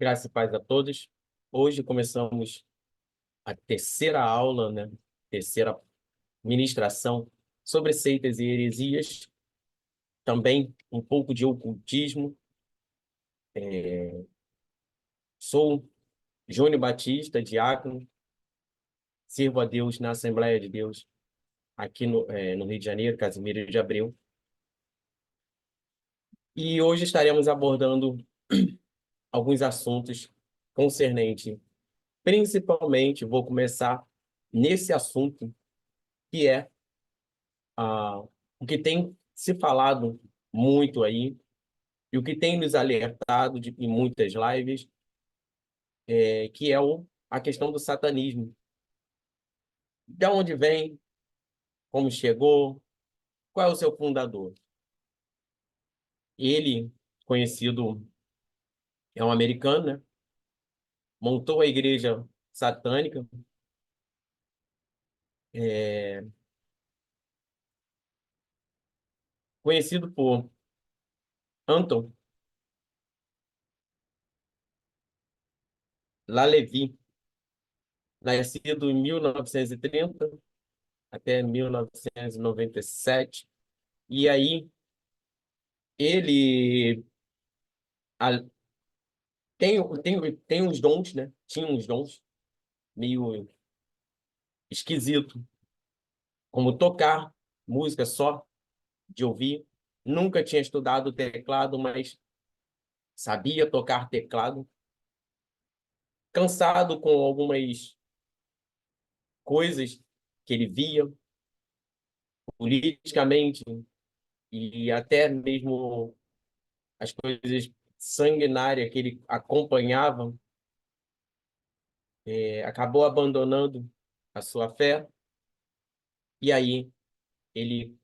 Graças e paz a todos. Hoje começamos a terceira aula, né? Terceira ministração sobre seitas e heresias, também um pouco de ocultismo. Sou Júnior Batista, diácono, sirvo a Deus na Assembleia de Deus, aqui no Rio de Janeiro, Casimiro de Abreu. E hoje estaremos abordando alguns assuntos concernentes. Principalmente, vou começar nesse assunto que é o que tem se falado muito aí, e o que tem nos alertado em muitas lives, que é a questão do satanismo. De onde vem, como chegou, qual é o seu fundador? Ele, conhecido, é um americano, né? Montou a igreja satânica, é, conhecido por Anton LaLevy, nascido em 1930 até 1997. E aí ele a- tem uns dons, né? Tinha uns dons meio esquisito, como tocar música só de ouvir. Nunca tinha estudado teclado, mas sabia tocar teclado. Cansado com algumas coisas que ele via politicamente e até mesmo as coisas sanguinárias que ele acompanhava, acabou abandonando a sua fé. E aí ele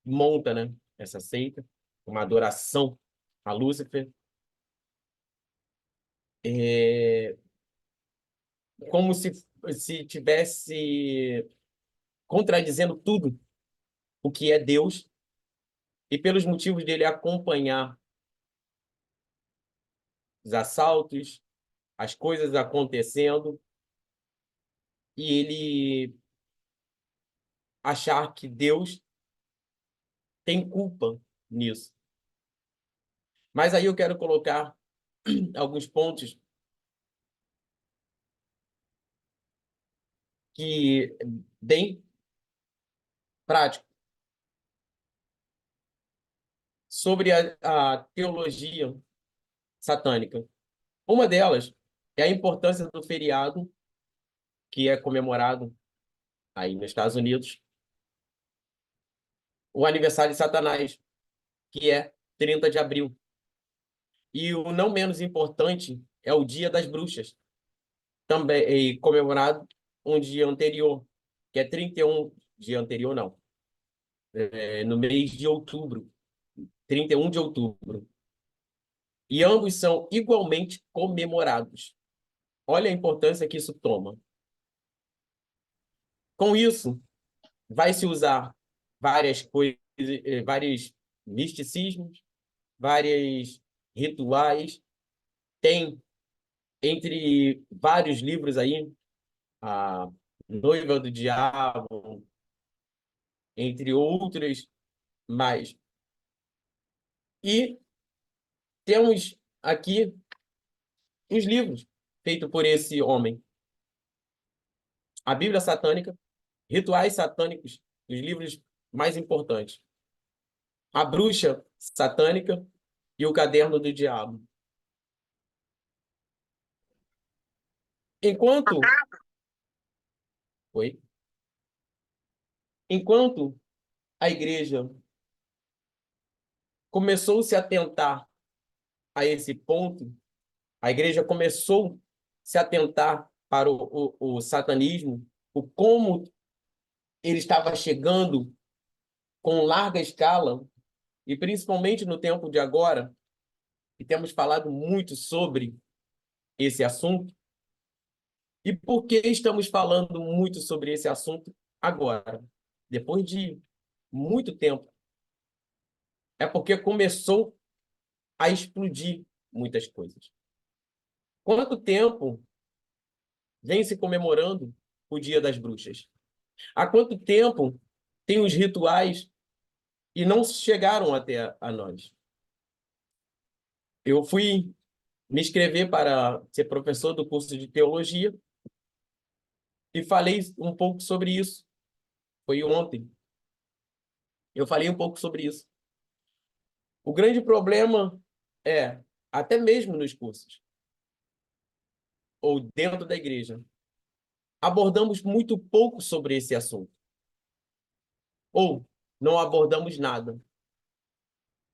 monta, né, essa seita, uma adoração a Lúcifer, é, como se tivesse contradizendo tudo o que é Deus, e pelos motivos dele acompanhar os assaltos, as coisas acontecendo, e ele achar que Deus tem culpa nisso. Mas aí eu quero colocar alguns pontos que bem práticos sobre a teologia satânica. Uma delas é a importância do feriado que é comemorado aí nos Estados Unidos, o aniversário de Satanás, que é 30 de abril. E o não menos importante é o Dia das Bruxas, também comemorado um dia anterior, que é 31, dia anterior não, no mês de outubro, 31 de outubro. E ambos são igualmente comemorados. Olha a importância que isso toma. Com isso, vai se usar várias coisas, vários misticismos, vários rituais. Tem, entre vários livros aí, a Noiva do Diabo, entre outros mais. E temos aqui os livros feitos por esse homem. A Bíblia Satânica, Rituais Satânicos, os livros mais importantes. A Bruxa Satânica e o Caderno do Diabo. Enquanto, oi, enquanto a igreja começou -se a atentar a esse ponto, a igreja começou -se a atentar para o satanismo, o como ele estava chegando com larga escala, e principalmente no tempo de agora, que temos falado muito sobre esse assunto. E por que estamos falando muito sobre esse assunto agora? Depois de muito tempo. É porque começou a explodir muitas coisas. Quanto tempo vem se comemorando o Dia das Bruxas? Há quanto tempo tem os rituais e não chegaram até a nós? Eu fui me inscrever para ser professor do curso de teologia e falei um pouco sobre isso. Foi ontem. Eu falei um pouco sobre isso. O grande problema é, até mesmo nos cursos, ou dentro da igreja, abordamos muito pouco sobre esse assunto. Ou não abordamos nada.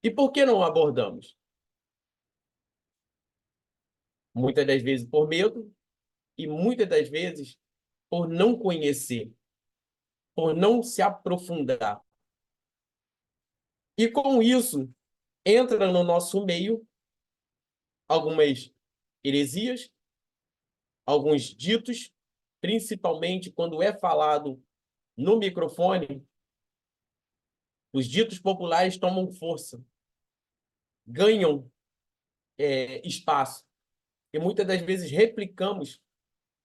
E por que não abordamos? Muitas das vezes por medo e muitas das vezes por não conhecer, por não se aprofundar. E com isso, entra no nosso meio algumas heresias, alguns ditos, principalmente quando é falado no microfone, os ditos populares tomam força, ganham espaço. E muitas das vezes replicamos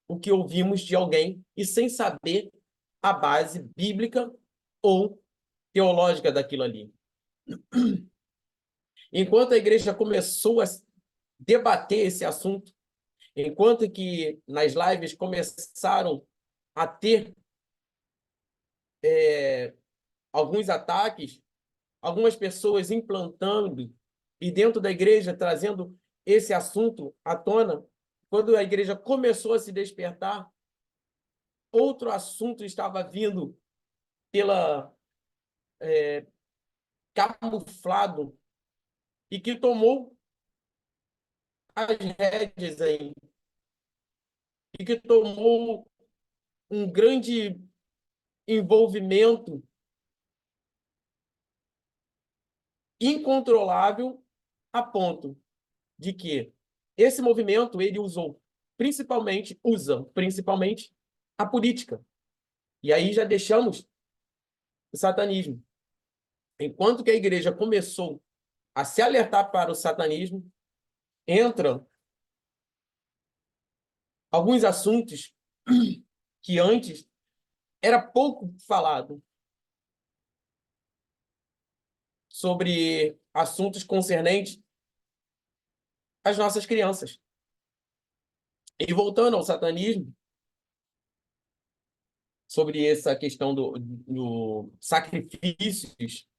o que ouvimos de alguém e sem saber a base bíblica ou teológica daquilo ali. Enquanto a igreja começou a debater esse assunto, enquanto que nas lives começaram a ter alguns ataques, algumas pessoas implantando e dentro da igreja trazendo esse assunto à tona, quando a igreja começou a se despertar, outro assunto estava vindo pela camuflado e que tomou as rédeas aí, e que tomou um grande envolvimento incontrolável a ponto de que esse movimento ele usa principalmente a política. E aí já deixamos o satanismo. Enquanto que a igreja começou a se alertar para o satanismo, entram alguns assuntos que antes era pouco falado sobre assuntos concernentes às nossas crianças. E voltando ao satanismo, sobre essa questão do sacrifícios,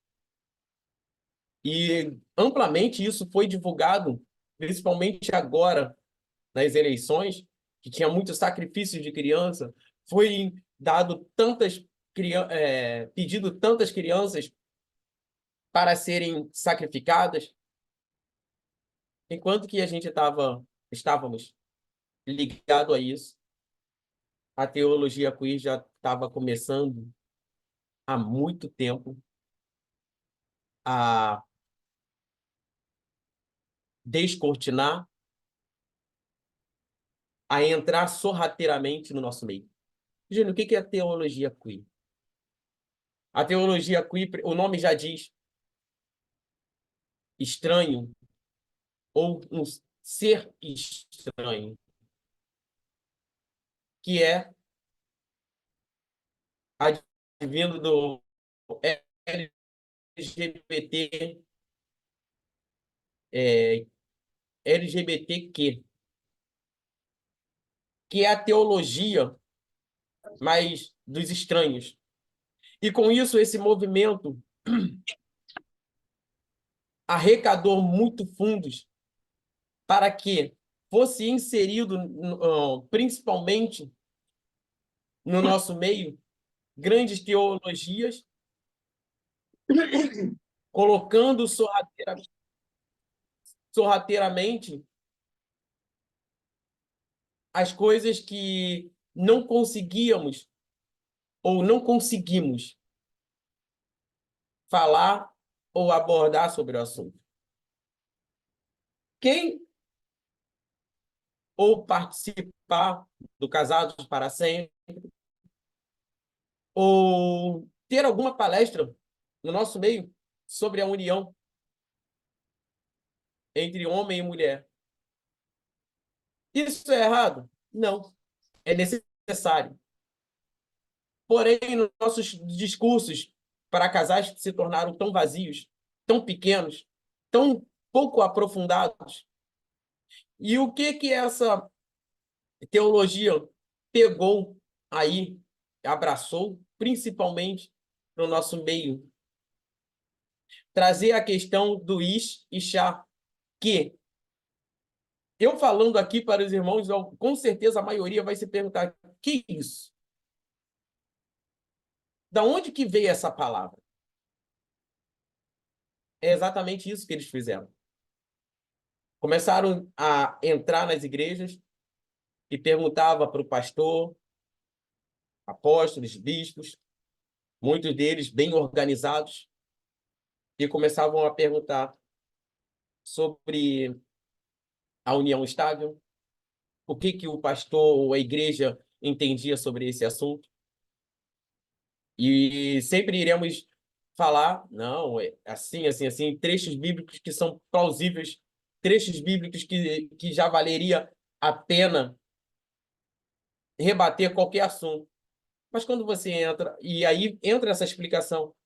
e amplamente isso foi divulgado, principalmente agora nas eleições, que tinha muitos sacrifícios de criança, foi dado pedido tantas crianças para serem sacrificadas, enquanto que a gente estávamos ligado a isso, a teologia queer já estava começando há muito tempo a descortinar, a entrar sorrateiramente no nosso meio. Júnior, o que é a teologia queer? A teologia queer, o nome já diz, estranho, ou um ser estranho, que é advindo do LGBT, LGBTQ, que é a teologia mais dos estranhos. E com isso, esse movimento arrecadou muito fundos para que fosse inserido, principalmente no nosso meio, grandes teologias, colocando sorrateiramente as coisas que não conseguíamos ou não conseguimos falar ou abordar sobre o assunto. Quem ou participar do Casados para Sempre, ou ter alguma palestra no nosso meio sobre a união entre homem e mulher, Isso é errado? Não, é necessário. Porém, nossos discursos para casais se tornaram tão vazios, tão pequenos, tão pouco aprofundados. E o que essa teologia pegou aí, abraçou, principalmente no nosso meio? Trazer a questão do is e chá, que eu falando aqui para os irmãos, com certeza a maioria vai se perguntar: que isso? Da onde que veio essa palavra? É exatamente isso que eles fizeram. Começaram a entrar nas igrejas e perguntava para o pastor, apóstolos, bispos, muitos deles bem organizados, e começavam a perguntar sobre a união estável, o que o pastor ou a igreja entendia sobre esse assunto. E sempre iremos falar, não, é assim, assim, assim, trechos bíblicos que são plausíveis, trechos bíblicos que já valeria a pena rebater qualquer assunto. Mas quando você entra, e aí entra essa explicação,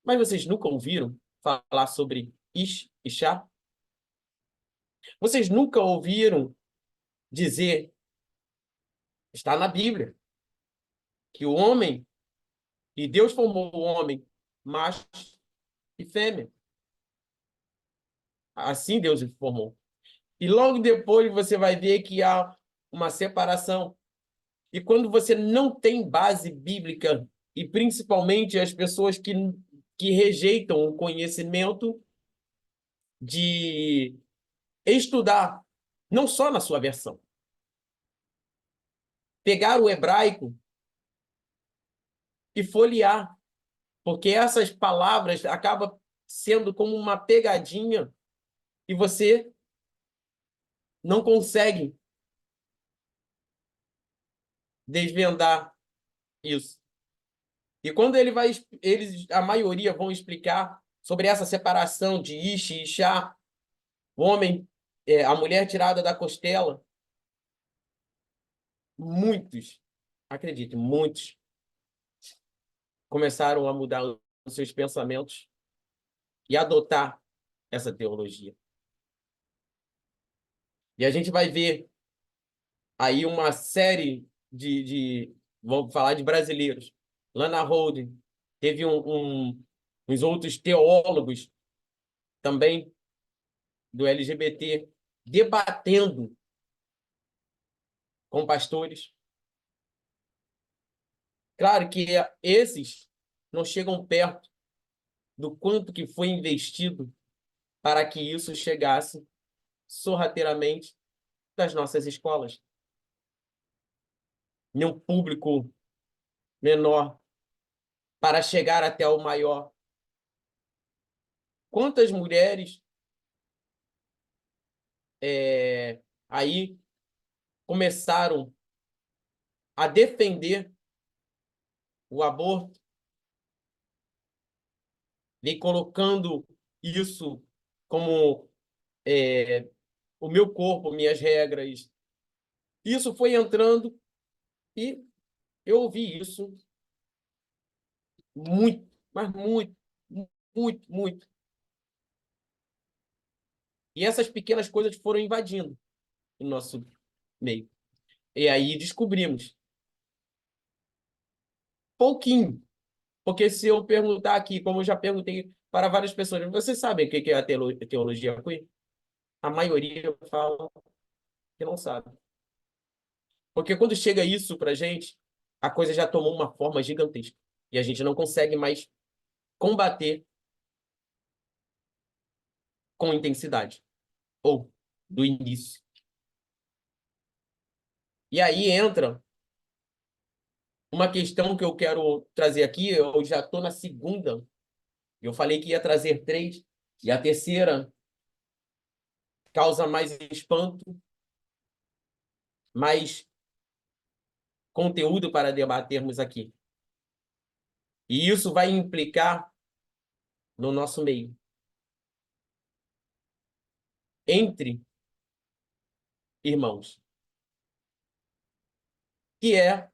mas vocês nunca ouviram falar sobre Ish e Shá? Vocês nunca ouviram dizer, está na Bíblia, que o homem, e Deus formou o homem, macho e fêmea. Assim Deus o formou. E logo depois você vai ver que há uma separação. E quando você não tem base bíblica, e principalmente as pessoas que rejeitam o conhecimento de estudar, não só na sua versão, pegar o hebraico e folhear, porque essas palavras acabam sendo como uma pegadinha e você não consegue desvendar isso. E quando eles, a maioria vão explicar sobre essa separação de Ish e Ishá, o homem, a mulher tirada da costela, muitos, acredite, muitos começaram a mudar os seus pensamentos e adotar essa teologia. E a gente vai ver aí uma série vamos falar de brasileiros. Lana Holden, teve uns outros teólogos também do LGBT debatendo com pastores. Claro que esses não chegam perto do quanto que foi investido para que isso chegasse sorrateiramente das nossas escolas, em um público menor, para chegar até o maior. Quantas mulheres aí começaram a defender o aborto, e colocando isso como o meu corpo, minhas regras. Isso foi entrando e eu ouvi isso muito, mas muito, muito, muito. E essas pequenas coisas foram invadindo o nosso meio. E aí descobrimos pouquinho. Porque se eu perguntar aqui, como eu já perguntei para várias pessoas, vocês sabem o que é a teologia queer? A maioria fala que não sabe. Porque quando chega isso para a gente, a coisa já tomou uma forma gigantesca. E a gente não consegue mais combater com intensidade. Ou do início. E aí entra uma questão que eu quero trazer aqui. Eu já estou na segunda. Eu falei que ia trazer três. E a terceira causa mais espanto, mais conteúdo para debatermos aqui. E isso vai implicar no nosso meio. Entre irmãos. que é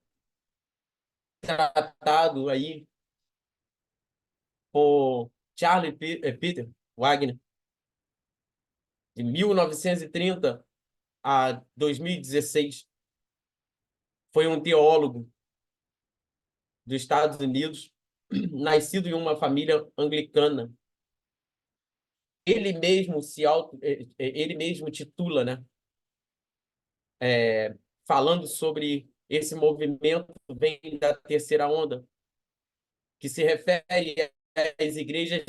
tratado aí por Peter Wagner, de 1930 a 2016. Foi um teólogo dos Estados Unidos, nascido em uma família anglicana. Ele mesmo ele mesmo titula, né, falando sobre esse movimento vem da terceira onda, que se refere às igrejas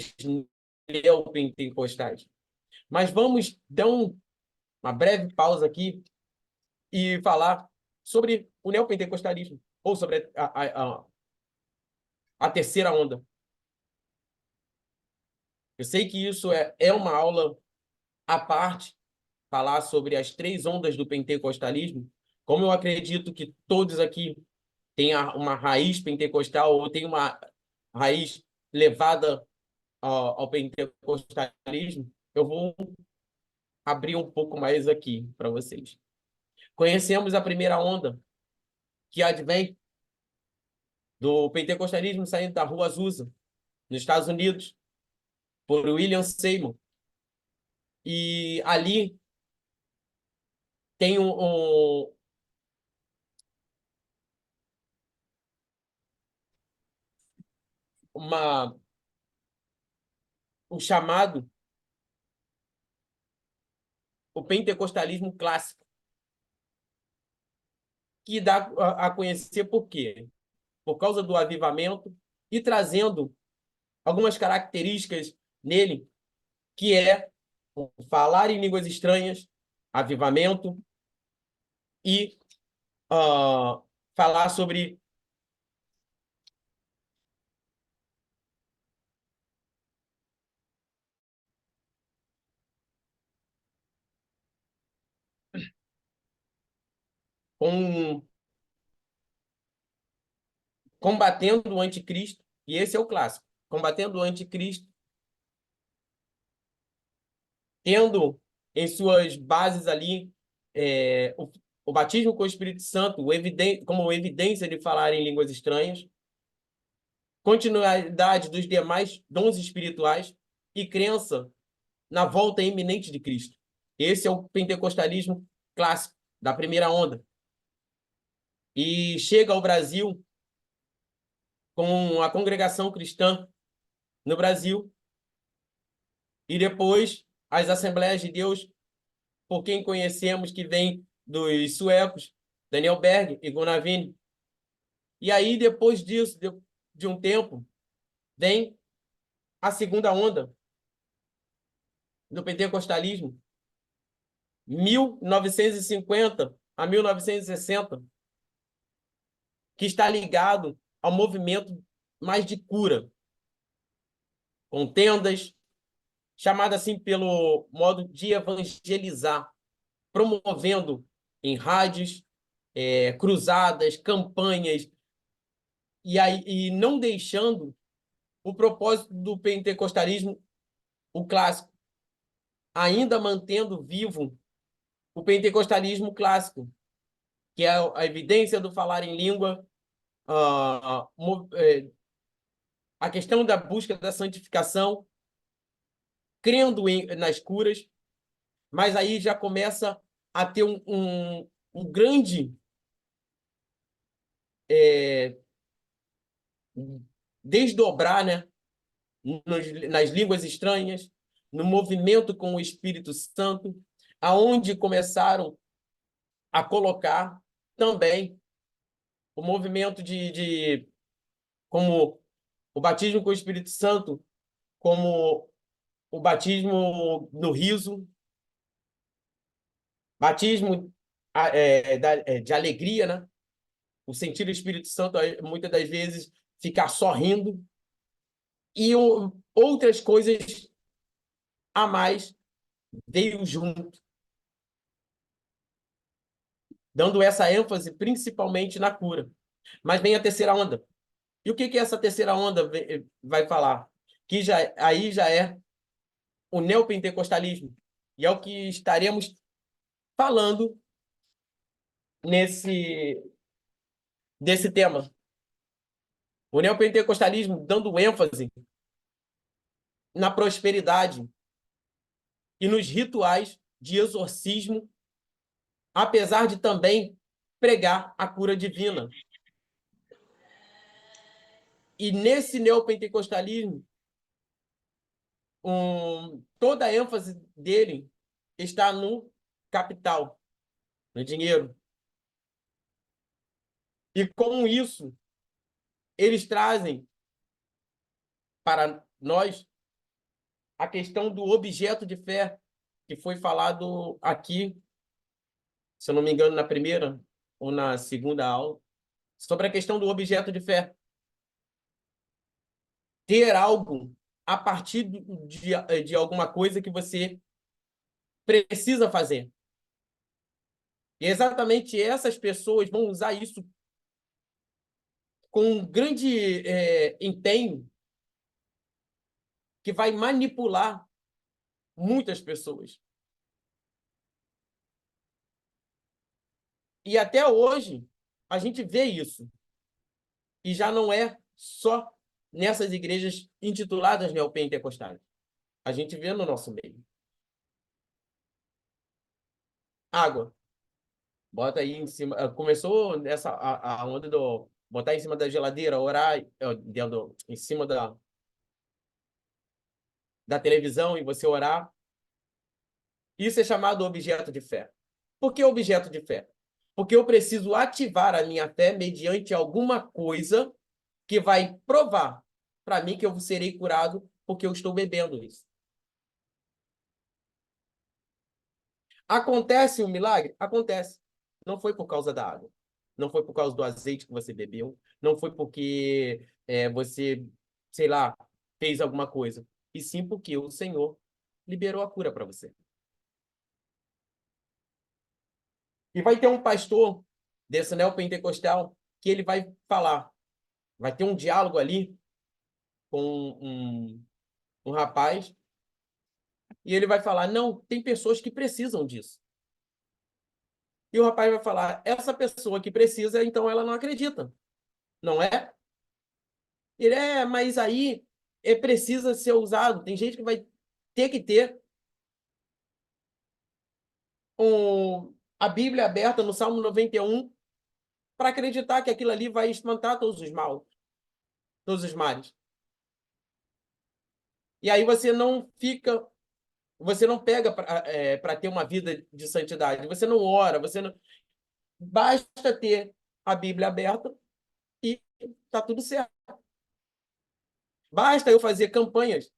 neopentecostais. Mas vamos dar uma breve pausa aqui e falar sobre o neopentecostalismo, ou sobre a terceira onda. Eu sei que isso é uma aula à parte, falar sobre as três ondas do pentecostalismo, como eu acredito que todos aqui têm uma raiz pentecostal ou têm uma raiz levada ao pentecostalismo, eu vou abrir um pouco mais aqui para vocês. Conhecemos a primeira onda, que advém do pentecostalismo saindo da Rua Azusa, nos Estados Unidos, por William Seymour. E ali tem uma, um chamado, o pentecostalismo clássico, que dá a conhecer por quê? Por causa do avivamento e trazendo algumas características nele, que é falar em línguas estranhas, avivamento e falar sobre um, combatendo o anticristo, e esse é o clássico, combatendo o anticristo, tendo em suas bases ali o batismo com o Espírito Santo, como evidência de falar em línguas estranhas, continuidade dos demais dons espirituais e crença na volta iminente de Cristo. Esse é o pentecostalismo clássico, da primeira onda. E chega ao Brasil com a congregação cristã no Brasil e depois as Assembleias de Deus, por quem conhecemos que vem dos suecos, Daniel Berg e Gunnar Wien. E aí, depois disso, de um tempo, vem a segunda onda do pentecostalismo, 1950 a 1960, que está ligado ao movimento mais de cura, com tendas, chamada assim pelo modo de evangelizar, promovendo em rádios, cruzadas, campanhas, e não deixando o propósito do pentecostalismo, o clássico, ainda mantendo vivo o pentecostalismo clássico, que é a evidência do falar em língua, a, a questão da busca da santificação, crendo nas curas, mas aí já começa a ter um grande desdobrar, né, nas línguas estranhas, no movimento com o Espírito Santo, aonde começaram a colocar também o movimento como o batismo com o Espírito Santo, como o batismo no riso, batismo de alegria, né? O sentir o Espírito Santo, muitas das vezes, ficar só rindo, e outras coisas a mais veio junto, dando essa ênfase principalmente na cura. Mas vem a terceira onda. E o que essa terceira onda vai falar? Que aí já é o neopentecostalismo. E é o que estaremos falando nesse desse tema. O neopentecostalismo dando ênfase na prosperidade e nos rituais de exorcismo, apesar de também pregar a cura divina. E nesse neopentecostalismo, toda a ênfase dele está no capital, no dinheiro. E com isso, eles trazem para nós a questão do objeto de fé, que foi falado aqui, se eu não me engano, na primeira ou na segunda aula, sobre a questão do objeto de fé. Ter algo a partir de alguma coisa que você precisa fazer. E exatamente essas pessoas vão usar isso com um grande empenho que vai manipular muitas pessoas. E até hoje, a gente vê isso. E já não é só nessas igrejas intituladas neopentecostais. A gente vê no nosso meio. Água. Bota aí em cima. Começou nessa a onda do botar em cima da geladeira, orar em cima da televisão e você orar. Isso é chamado objeto de fé. Por que objeto de fé? Porque eu preciso ativar a minha fé mediante alguma coisa que vai provar para mim que eu serei curado porque eu estou bebendo isso. Acontece um milagre? Acontece. Não foi por causa da água. Não foi por causa do azeite que você bebeu. Não foi porque você, sei lá, fez alguma coisa. E sim porque o Senhor liberou a cura para você. E vai ter um pastor desse neopentecostal que ele vai falar. Vai ter um diálogo ali com um rapaz e ele vai falar, não, tem pessoas que precisam disso. E o rapaz vai falar, essa pessoa que precisa, então ela não acredita. Não é? Ele mas aí precisa ser usado. Tem gente que vai ter que ter a Bíblia aberta no Salmo 91 para acreditar que aquilo ali vai espantar todos os males. E aí você não pega para ter uma vida de santidade. Você não ora, basta ter a Bíblia aberta e está tudo certo. Basta eu fazer campanhas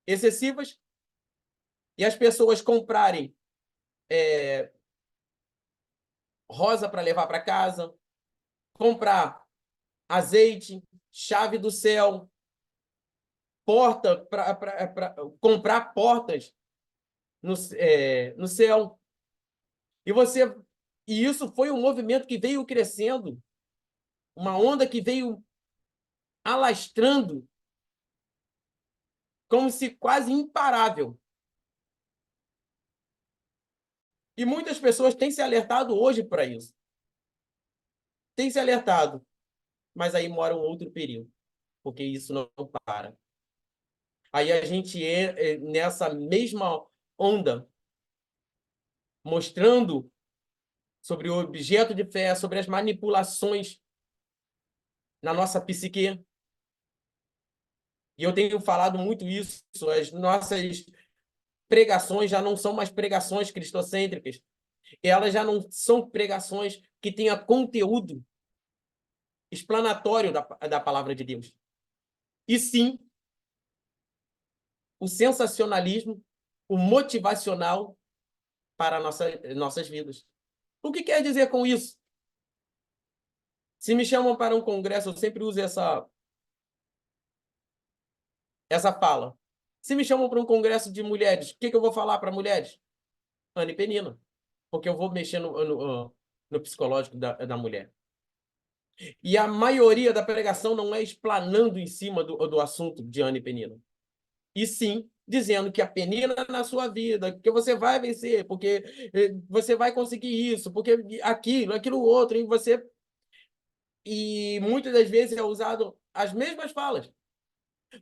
excessivas e as pessoas comprarem rosa para levar para casa, comprar azeite, chave do céu, comprar portas no céu. E isso foi um movimento que veio crescendo, uma onda que veio alastrando, como se quase imparável. E muitas pessoas têm se alertado hoje para isso. Têm se alertado. Mas aí mora um outro perigo, porque isso não para. Aí a gente nessa mesma onda, mostrando sobre o objeto de fé, sobre as manipulações na nossa psique. E eu tenho falado muito isso, as nossas pregações já não são mais pregações cristocêntricas. Elas já não são pregações que tenham conteúdo explanatório da palavra de Deus. E sim, o sensacionalismo, o motivacional para nossas vidas. O que quer dizer com isso? Se me chamam para um congresso, eu sempre uso essa fala. Se me chamam para um congresso de mulheres, o que eu vou falar para mulheres? Ana e Penina. Porque eu vou mexer no psicológico da mulher. E a maioria da pregação não é explanando em cima do assunto de Ana e Penina. E sim dizendo que a penina na sua vida, que você vai vencer, porque você vai conseguir isso, porque aquilo outro, e você E muitas das vezes é usado as mesmas falas.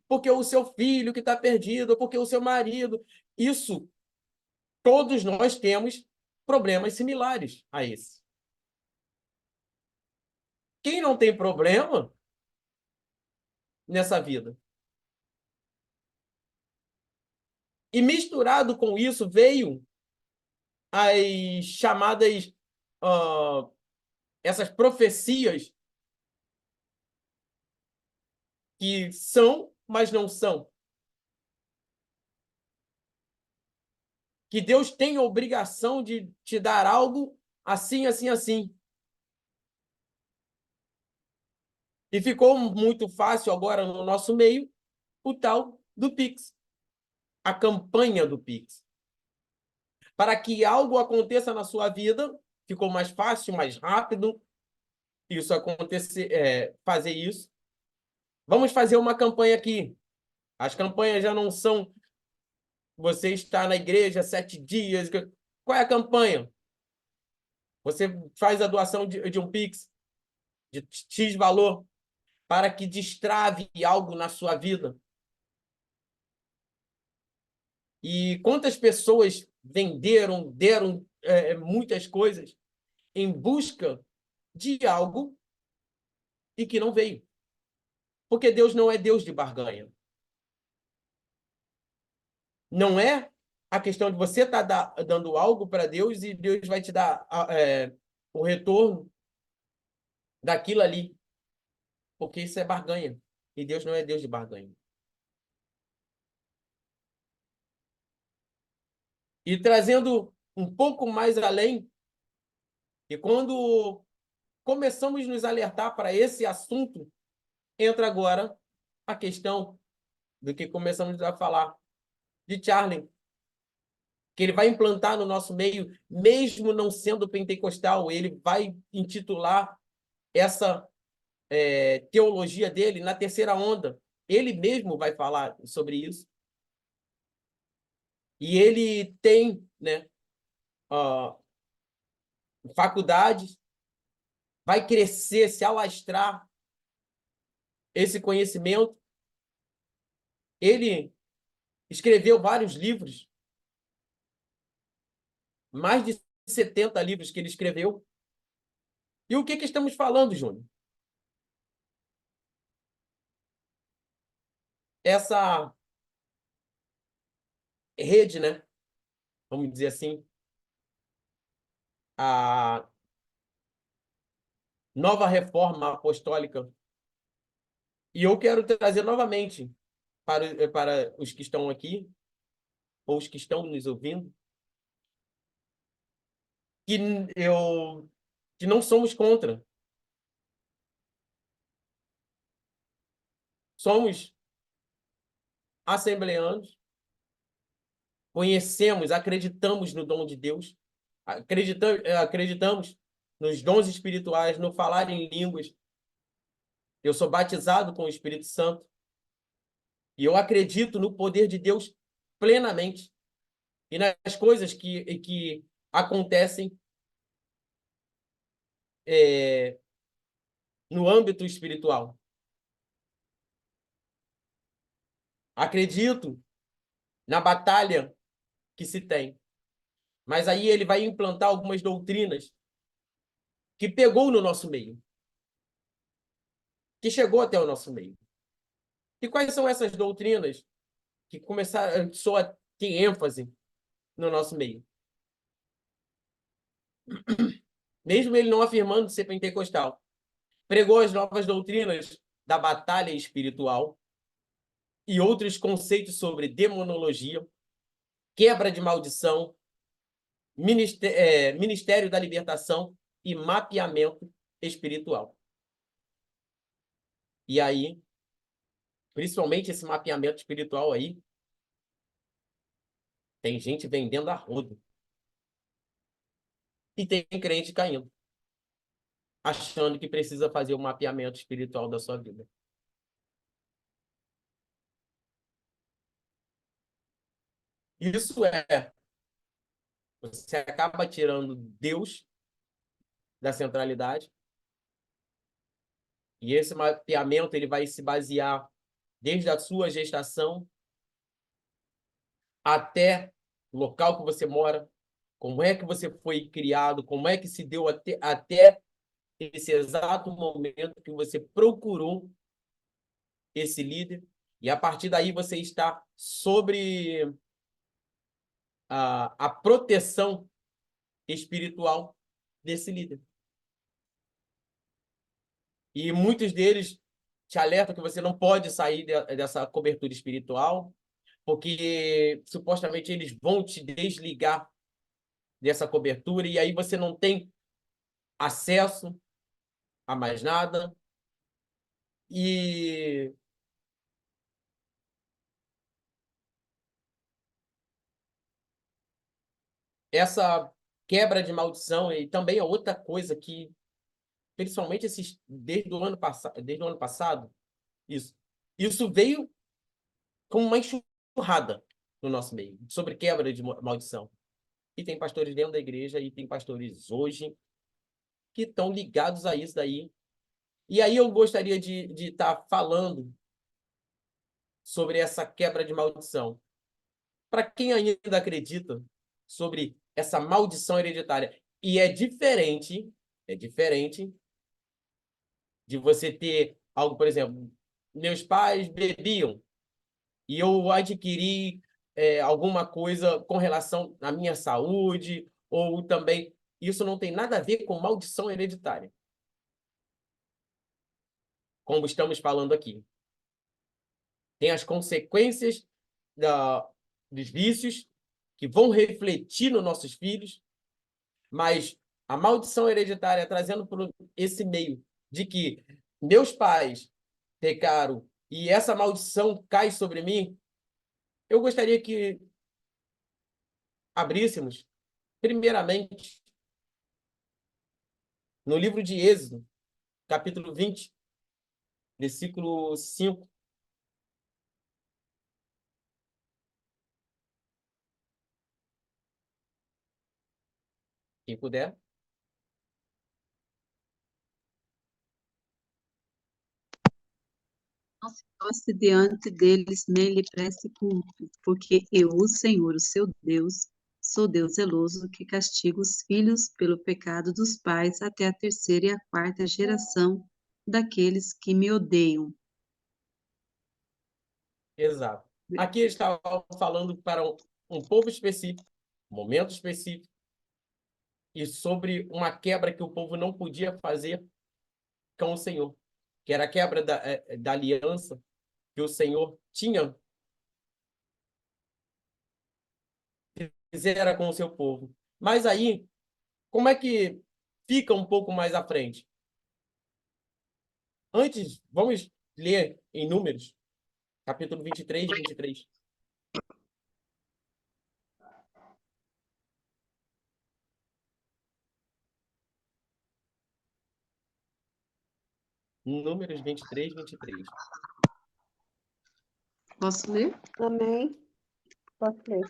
Porque o seu filho que está perdido, porque o seu marido. Isso, todos nós temos problemas similares a esse. Quem não tem problema nessa vida? E misturado com isso veio as chamadas, uh, essas profecias que são, mas não são. Que Deus tem a obrigação de te dar algo assim, assim, assim. E ficou muito fácil agora no nosso meio o tal do Pix, a campanha do Pix. Para que algo aconteça na sua vida, ficou mais fácil, mais rápido isso acontecer, fazer isso. Vamos fazer uma campanha aqui. As campanhas já não são você está na igreja 7 dias. Qual é a campanha? Você faz a doação de um Pix de X valor para que destrave algo na sua vida. E quantas pessoas venderam, deram muitas coisas em busca de algo e que não veio. Porque Deus não é Deus de barganha. Não é a questão de você estar dando algo para Deus e Deus vai te dar o retorno daquilo ali. Porque isso é barganha. E Deus não é Deus de barganha. E trazendo um pouco mais além, e quando começamos a nos alertar para esse assunto, entra agora a questão do que começamos a falar de Charlie, que ele vai implantar no nosso meio, mesmo não sendo pentecostal, ele vai intitular essa teologia dele na terceira onda. Ele mesmo vai falar sobre isso. E ele tem, né, faculdades, vai crescer, se alastrar esse conhecimento. Ele escreveu vários livros, mais de 70 livros que ele escreveu. E o que estamos falando, Júnior? Essa rede, né? Vamos dizer assim, a nova reforma apostólica. E eu quero trazer novamente para os que estão aqui, ou os que estão nos ouvindo, que que não somos contra. Somos assembleanos, conhecemos, acreditamos no dom de Deus, acreditamos nos dons espirituais, no falar em línguas. Eu sou batizado com o Espírito Santo e eu acredito no poder de Deus plenamente e nas coisas que acontecem no âmbito espiritual. Acredito na batalha que se tem. Mas aí ele vai implantar algumas doutrinas que pegou no nosso meio, que chegou até o nosso meio. E quais são essas doutrinas que começaram a ter ênfase no nosso meio? Mesmo ele não afirmando ser pentecostal, pregou as novas doutrinas da batalha espiritual e outros conceitos sobre demonologia, quebra de maldição, ministério da libertação e mapeamento espiritual. E aí, principalmente esse mapeamento espiritual aí, tem gente vendendo a rodo. E tem crente caindo, achando que precisa fazer o mapeamento espiritual da sua vida. Isso você acaba tirando Deus da centralidade E esse mapeamento ele vai se basear desde a sua gestação até o local que você mora, como é que você foi criado, como é que se deu até esse exato momento que você procurou esse líder, e a partir daí você está sobre a proteção espiritual desse líder. E muitos deles te alertam que você não pode sair dessa cobertura espiritual, porque supostamente eles vão te desligar dessa cobertura, e aí você não tem acesso a mais nada. E essa quebra de maldição e também é outra coisa que, principalmente desde o ano passado, isso, isso veio como uma enxurrada no nosso meio, sobre quebra de maldição. E tem pastores dentro da igreja e tem pastores hoje que estão ligados a isso daí. E aí eu gostaria de estar falando sobre essa quebra de maldição. Para quem ainda acredita sobre essa maldição hereditária. E é diferente de você ter algo, por exemplo, meus pais bebiam e eu adquiri alguma coisa com relação à minha saúde, ou também, isso não tem nada a ver com maldição hereditária, como estamos falando aqui. Tem as consequências da, dos vícios que vão refletir nos nossos filhos, mas a maldição hereditária trazendo por esse meio de que meus pais pecaram e essa maldição cai sobre mim, eu gostaria que abríssemos, primeiramente, no livro de Êxodo, capítulo 20, versículo 5. Quem puder. Não se prostre diante deles, nem lhe preste culto, porque eu, o Senhor, o seu Deus, sou Deus zeloso, que castiga os filhos pelo pecado dos pais até a terceira e a quarta geração daqueles que me odeiam. Exato. Aqui eles estavam falando para um povo específico, um momento específico, e sobre uma quebra que o povo não podia fazer com o Senhor, que era a quebra da aliança que o Senhor tinha fizera com o seu povo. Mas aí, como é que fica um pouco mais à frente? Antes, vamos ler em Números, capítulo 23, 23. Números 23, 23. Posso ler? Amém. Pode ler.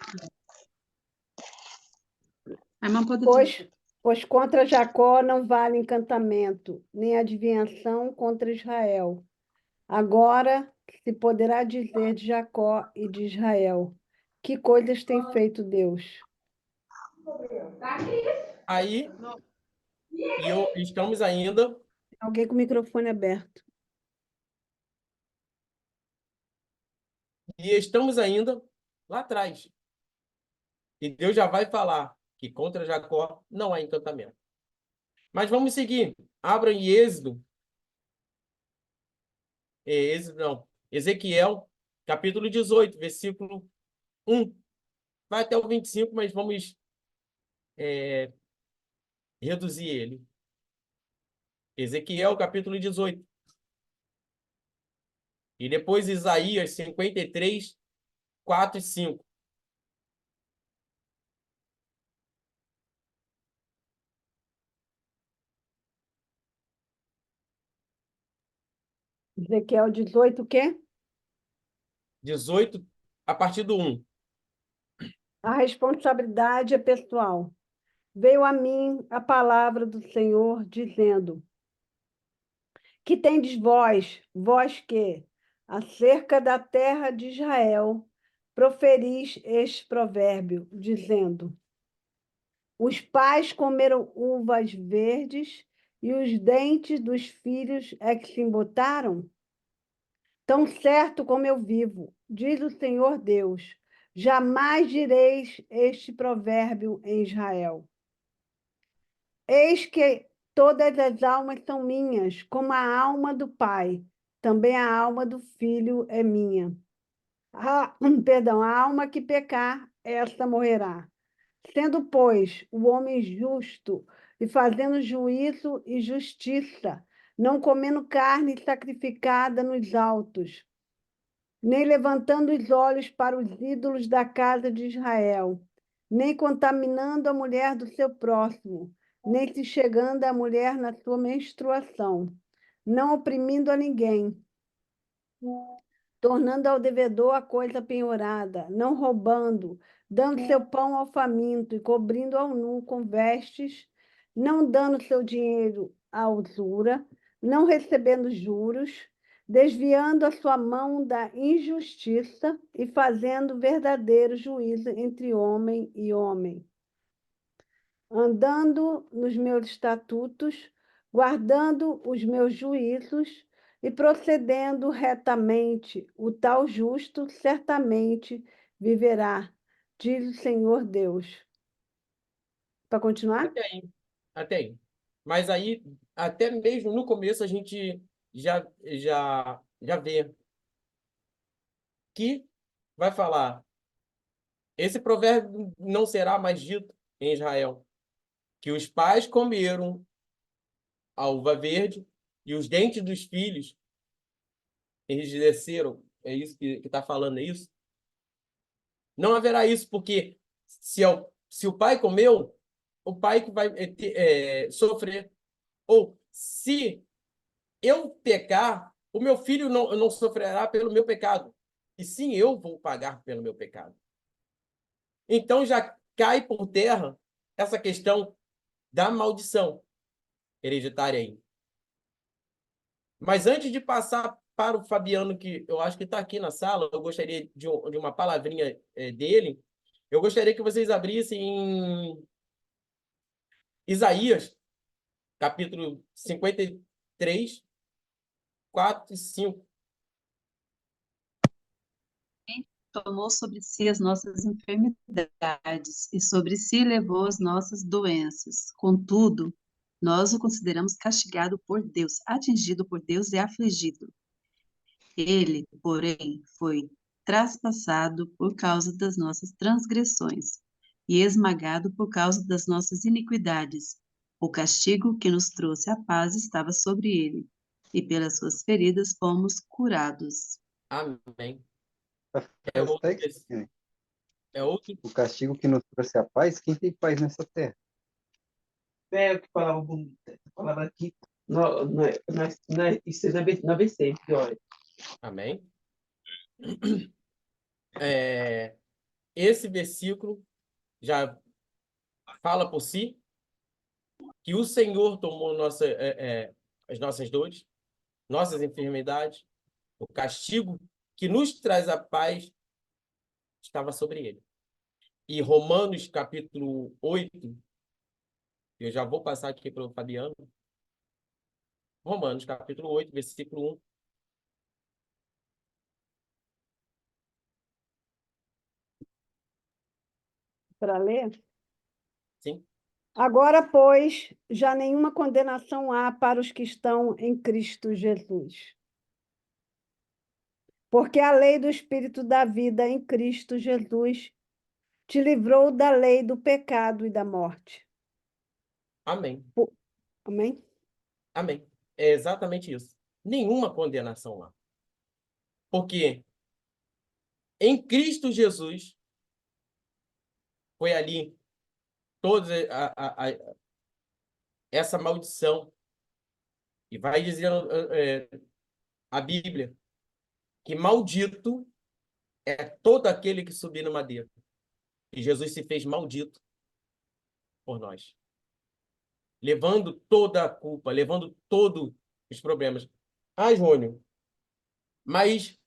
A irmã pode Pois contra Jacó não vale encantamento, nem adivinhação contra Israel. Agora se poderá dizer de Jacó e de Israel: que coisas tem feito Deus? Aí, estamos ainda, Alguém com o microfone aberto. lá atrás. E Deus já vai falar que contra Jacó não há encantamento. Mas vamos seguir. Abra em Ezequiel, capítulo 18, versículo 1. Vai até o 25, mas vamos reduzir ele. Ezequiel, capítulo 18. E depois Isaías 53, 4 e 5. Ezequiel 18, o quê? 18, a partir do 1. A responsabilidade é pessoal. Veio a mim a palavra do Senhor dizendo Que tendes vós, vós que, acerca da terra de Israel, proferis este provérbio, dizendo: os pais comeram uvas verdes e os dentes dos filhos é que se embotaram? Tão certo como eu vivo, diz o Senhor Deus, jamais direis este provérbio em Israel. Eis que todas as almas são minhas, como a alma do Pai, também a alma do Filho é minha. Perdão, a alma que pecar, esta morrerá. Sendo, pois, o homem justo e fazendo juízo e justiça, não comendo carne sacrificada nos altos, nem levantando os olhos para os ídolos da casa de Israel, nem contaminando a mulher do seu próximo, nem se chegando à mulher na sua menstruação, não oprimindo a ninguém, tornando ao devedor a coisa penhorada, não roubando, dando seu pão ao faminto e cobrindo ao nu com vestes, não dando seu dinheiro à usura, não recebendo juros, desviando a sua mão da injustiça e fazendo verdadeiro juízo entre homem e homem, andando nos meus estatutos, guardando os meus juízos e procedendo retamente, o tal justo certamente viverá, diz o Senhor Deus. Para continuar? Até aí, até aí. Mas aí, até mesmo no começo, a gente já vê que vai falar: esse provérbio não será mais dito em Israel, que os pais comeram a uva verde e os dentes dos filhos enrijeceram. É isso que está falando, é isso? Não haverá isso, porque se o pai comeu, o pai que vai sofrer. Ou se eu pecar, o meu filho não sofrerá pelo meu pecado, e sim eu vou pagar pelo meu pecado. Então já cai por terra essa questão da maldição hereditária aí. Mas antes de passar para o Fabiano, que eu acho que está aqui na sala, eu gostaria de uma palavrinha dele. Eu gostaria que vocês abrissem em Isaías, capítulo 53, 4 e 5. Tomou sobre si as nossas enfermidades e sobre si levou as nossas doenças. Contudo, nós o consideramos castigado por Deus, atingido por Deus e afligido. Ele, porém, foi traspassado por causa das nossas transgressões e esmagado por causa das nossas iniquidades. O castigo que nos trouxe a paz estava sobre ele, e pelas suas feridas fomos curados. Amém. É Esse outro, texto, né? é outro. O castigo que nos trouxe a paz, quem tem paz nessa terra? É o que falava bonito. Falava aqui. Isso não é sempre, olha. Amém. Esse versículo já fala por si que o Senhor tomou as nossas dores, nossas enfermidades, o castigo que nos traz a paz estava sobre ele. E Romanos, capítulo 8, eu já vou passar aqui para o Fabiano. Romanos, capítulo 8, versículo 1. Para ler? Sim. Agora, pois, já nenhuma condenação há para os que estão em Cristo Jesus. Porque a lei do Espírito da vida em Cristo Jesus te livrou da lei do pecado e da morte. Amém. Amém? Amém. É exatamente isso. Nenhuma condenação lá. Porque em Cristo Jesus foi ali toda essa maldição. E vai dizendo a Bíblia que maldito é todo aquele que subir no madeiro. E Jesus se fez maldito por nós, levando toda a culpa, levando todos os problemas. Ah, Júnior, mas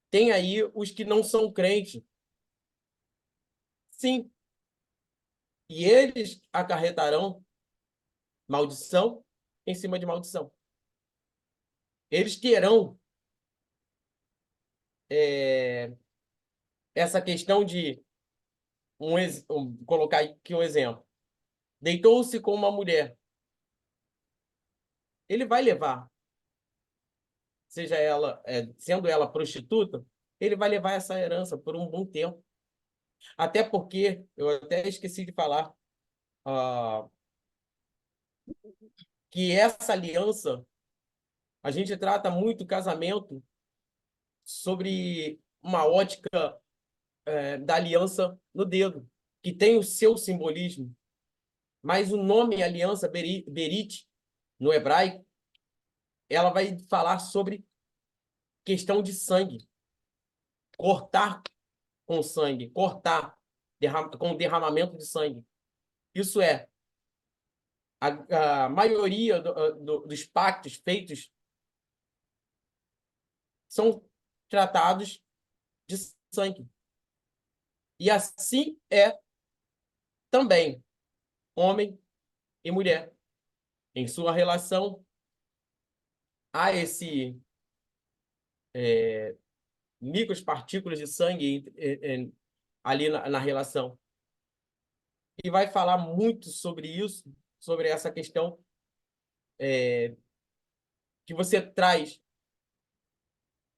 tem aí os que não são crentes. Sim, e eles acarretarão maldição em cima de maldição. Eles terão essa questão de colocar aqui um exemplo. Deitou-se com uma mulher. Ele vai levar, seja ela, sendo ela prostituta, ele vai levar essa herança por um bom tempo. Até porque, eu até esqueci de falar, ah, que essa aliança, a gente trata muito casamento sobre uma ótica, da aliança no dedo, que tem o seu simbolismo. Mas o nome aliança, berit, no hebraico, ela vai falar sobre questão de sangue. Cortar com sangue, cortar com derramamento de sangue. Isso é, a maioria dos pactos feitos são tratados de sangue. E assim é também homem e mulher. Em sua relação, há esse micros partículas de sangue ali na relação. E vai falar muito sobre isso, sobre essa questão que você traz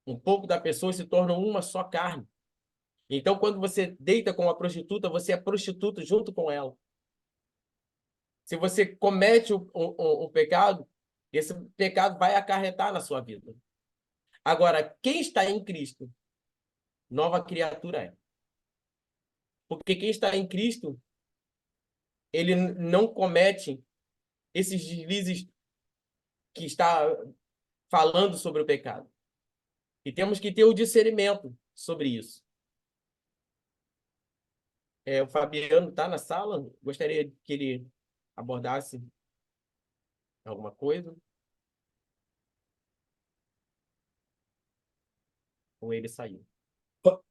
um pouco da pessoa e se torna uma só carne. Então, quando você deita com uma prostituta, você é prostituta junto com ela. Se você comete um pecado, esse pecado vai acarretar na sua vida. Agora, quem está em Cristo, nova criatura é. Porque quem está em Cristo, ele não comete esses deslizes que está falando sobre o pecado. E temos que ter o discernimento sobre isso. O Fabiano está na sala? Gostaria que ele abordasse alguma coisa. Ou ele saiu.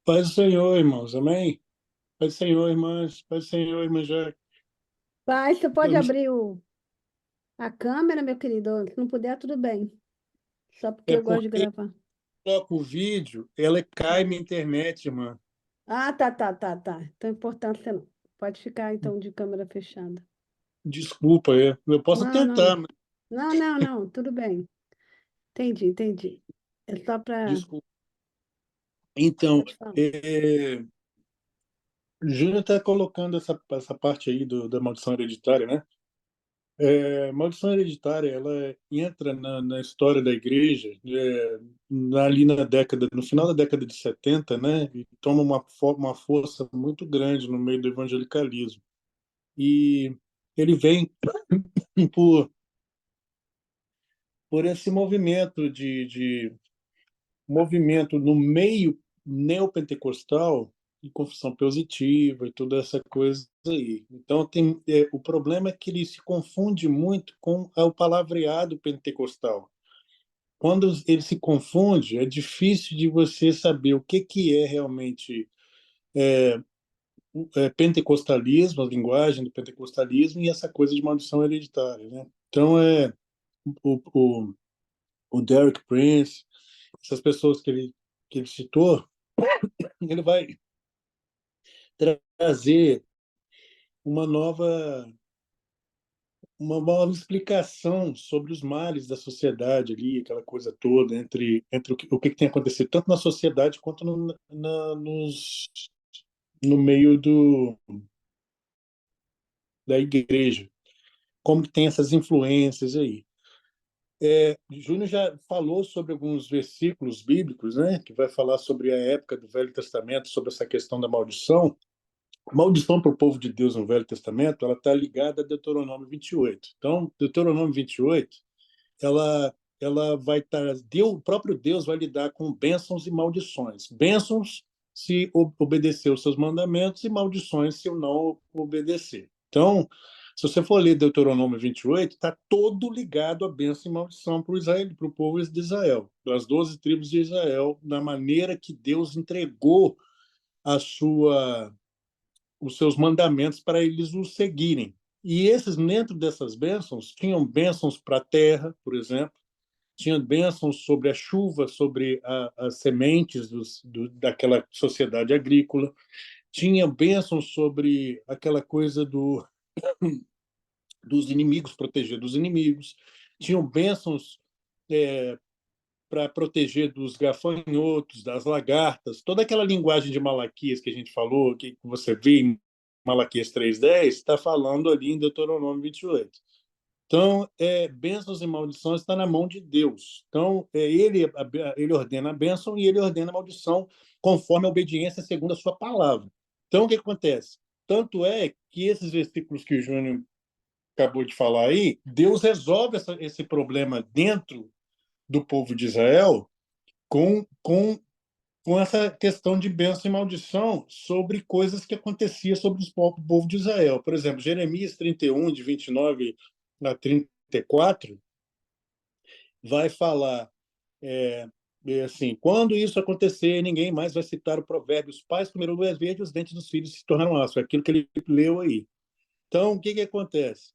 Paz do Senhor, irmãos. Amém? Paz do Senhor, irmãs. Paz do Senhor, irmã Jaque. Pai, você pode Eu me- abrir a câmera, meu querido? Se não puder, tudo bem. Só porque É eu gosto de porque gravar. coloco o vídeo, ela cai minha internet, irmã. Ah, tá. Então, importância não. Pode ficar, então, de câmera fechada. Desculpa, eu posso Não, não. tentar, mas Não, tudo bem. Entendi. É só para... desculpa. Então, Pode falar. Júnior está colocando essa parte aí da maldição hereditária, né? Maldição hereditária, ela entra na história da igreja ali no final da década de 70, né? E toma uma força muito grande no meio do evangelicalismo. E ele vem por, por esse movimento de movimento no meio neopentecostal e confissão positiva e toda essa coisa aí. Então o problema é que ele se confunde muito com o palavreado pentecostal. Quando ele se confunde, é difícil de você saber o que é realmente pentecostalismo, a linguagem do pentecostalismo e essa coisa de maldição hereditária, né? Então o, o, o Derek Prince, essas pessoas que ele citou, ele vai trazer uma nova uma nova explicação sobre os males da sociedade ali, aquela coisa toda entre o que tem acontecido tanto na sociedade quanto no meio da igreja, como que tem essas influências aí. Júnior já falou sobre alguns versículos bíblicos, né, que vai falar sobre a época do Velho Testamento, sobre essa questão da maldição. A maldição para o povo de Deus no Velho Testamento, ela está ligada a Deuteronômio 28. Então, Deuteronômio 28, ela vai estar, o próprio Deus vai lidar com bênçãos e maldições. Bênçãos se obedecer os seus mandamentos e maldições se eu não obedecer. Então, Se você for ler Deuteronômio 28, está todo ligado à bênção e maldição para o povo de Israel, das 12 tribos de Israel, da maneira que Deus entregou a os seus mandamentos para eles os seguirem. E esses, dentro dessas bênçãos, tinham bênçãos para a terra, por exemplo, tinha bênçãos sobre a chuva, sobre as sementes daquela sociedade agrícola, tinha bênçãos sobre aquela coisa dos inimigos, proteger dos inimigos, tinham bênçãos para proteger dos gafanhotos, das lagartas, toda aquela linguagem de Malaquias que a gente falou, que você vê em Malaquias 3:10, está falando ali em Deuteronômio 28. Então, bênçãos e maldições está na mão de Deus. Então, ele ordena a bênção e ele ordena a maldição conforme a obediência segundo a sua palavra. Então, o que acontece? Tanto é que esses versículos que o Júnior acabou de falar aí, Deus resolve esse problema dentro do povo de Israel com essa questão de bênção e maldição sobre coisas que aconteciam sobre o povo de Israel. Por exemplo, Jeremias 31, de 29 a 34, vai falar assim: quando isso acontecer, ninguém mais vai citar o provérbio: os pais comeram luz verde e os dentes dos filhos se tornaram aço. É aquilo que ele leu aí. Então, o que acontece?